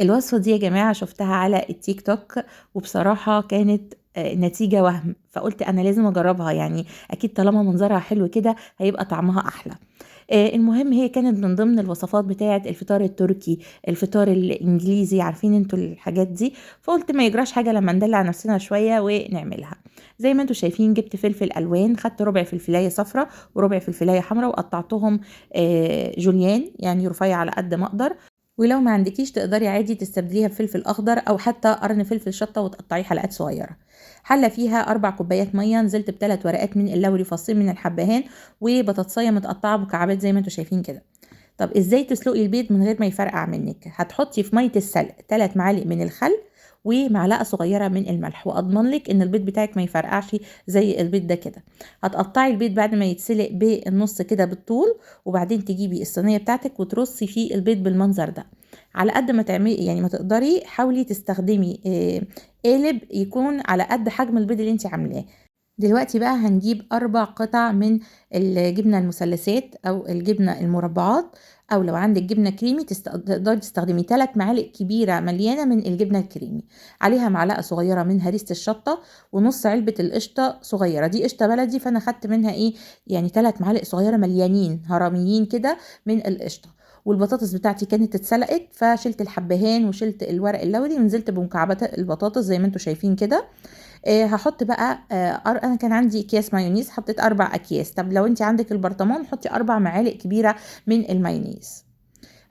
الوصفة دي يا جماعة شُفتها على التيك توك، وبصراحة كانت نتيجة وَهْم، فقُلت أنا لازم أجرّبها، يعني أكيد طالما منظرها حلو كده هيبقى طعمها أحلى. المهم هي كانت من ضمن الوصفات بتاعة الفطار التركي، الفطار الإنجليزي، عارفين أنتم الحاجات دي، فقُلت ما يجراش حاجة لمّا ندلّع نفسنا شوية ونعملها. زي ما أنتم شايفين جِبت فلفل ألوان، خدت ربع فلفلاية صفرا وربع فلفلاية حمرا وقطّعتهم جوليان، يعني رفيّع على قد ما أقدر. ولو ما عندكيش تقدري عادي تستبدليها بفلفل أخضر أو حتى قرن فلفل شطة وتقطعيه حلقات صغيرة. حلة فيها 4 كوبايات مية، نزلت ب3 ورقات من اللوري، فصين من الحبهان، وبطاطساية متقطعة مكعبات زي ما انتوا شايفين كده. طب ازاي تسلقي البيض من غير ما يفرقع منك؟ هتحطي في مية السلق 3 معالق من الخل ومعلقة صغيرة من الملح، واضمن لك ان البيض بتاعك ما يفرقعش زي البيض ده كده. هتقطعي البيض بعد ما يتسلق بالنص كده بالطول، وبعدين تجيبي الصينية بتاعتك وترصي فيه البيض بالمنظر ده. على قد ما تعملي يعني ما تقدري حاولي تستخدمي قالب يكون على قد حجم البيض اللي انت عاملاه. دلوقتي بقى هنجيب 4 قطع من الجبنة المثلثات أو الجبنة المربعات، أو لو عندك جبنة كريمي تقدري تستخدمي 3 معالق كبيرة مليانة من الجبنة الكريمي، عليها معلقة صغيرة من هريسة الشطة، ونص علبة القشطة صغيرة، دي قشطة بلدي فأنا خدت منها يعني 3 معالق صغيرة مليانين هرميين كده من القشطة. والبطاطس بتاعتي كانت اتسلقت، فشلت الحبهان وشلت الورق اللوري ونزلت بمكعبات البطاطس زي ما انتوا شايفين كده. هحط بقى انا كان عندي اكياس مايونيز، حطيت 4 اكياس. طب لو انت عندك البرطمان حطي 4 معالق كبيره من المايونيز.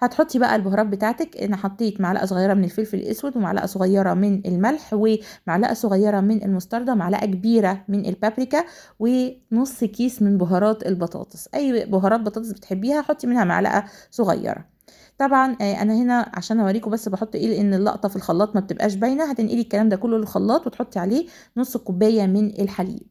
هتحطي بقى البهارات بتاعتك. انا حطيت معلقه صغيره من الفلفل الاسود، ومعلقه صغيره من الملح، ومعلقه صغيره من المستردة، معلقه كبيره من البابريكا، ونص كيس من بهارات البطاطس. اي بهارات بطاطس بتحبيها حطي منها معلقه صغيره. طبعا انا هنا عشان اوريكم بس بحط لان اللقطه في الخلاط ما بتبقاش باينه. هتنقلي الكلام ده كله للخلاط وتحطي عليه نص كوبايه من الحليب.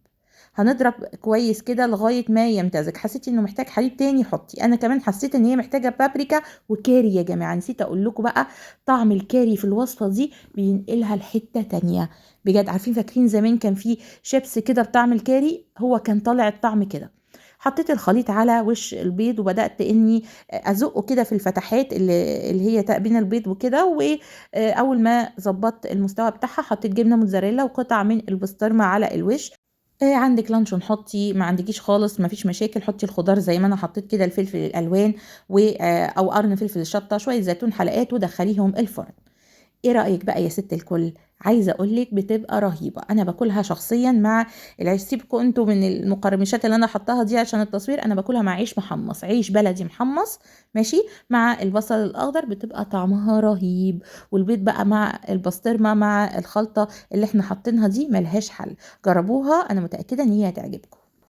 هنضرب كويس كده لغايه ما يمتزج. حسيتي انه محتاج حليب تاني حطي. انا كمان حسيت ان هي محتاجه بابريكا وكاري. يا جماعه نسيت اقول لكم بقى، طعم الكاري في الوصفه دي بينقلها لحته تانية بجد. عارفين فاكرين زمان كان في شيبس كده بطعم الكاري؟ هو كان طالع الطعم كده. حطيت الخليط على وش البيض وبدات اني ازقه كده في الفتحات اللي هي بين البيض وكده. واول ما ظبطت المستوى بتاعها حطيت جبنه موتزاريلا وقطع من البسطرمه على الوش. عندك لانشون حطي، ما عندكيش خالص ما فيش مشاكل حطي الخضار زي ما انا حطيت كده، الفلفل الالوان او قرن فلفل الشطه، شويه زيتون حلقات، ودخليهم الفرن. ايه رأيك بقى يا ست الكل؟ عايزة اقولك بتبقى رهيبة. انا باكلها شخصيا مع العيش. سيبكم انتوا من المقرمشات اللي انا حطاها دي عشان التصوير. انا باكلها مع عيش محمص، عيش بلدي محمص ماشي، مع البصل الاخضر، بتبقى طعمها رهيب. والبيض بقى مع البسطرمة مع الخلطة اللي احنا حاطينها دي ملهاش حل. جربوها، انا متأكدة ان هي هتعجبكم.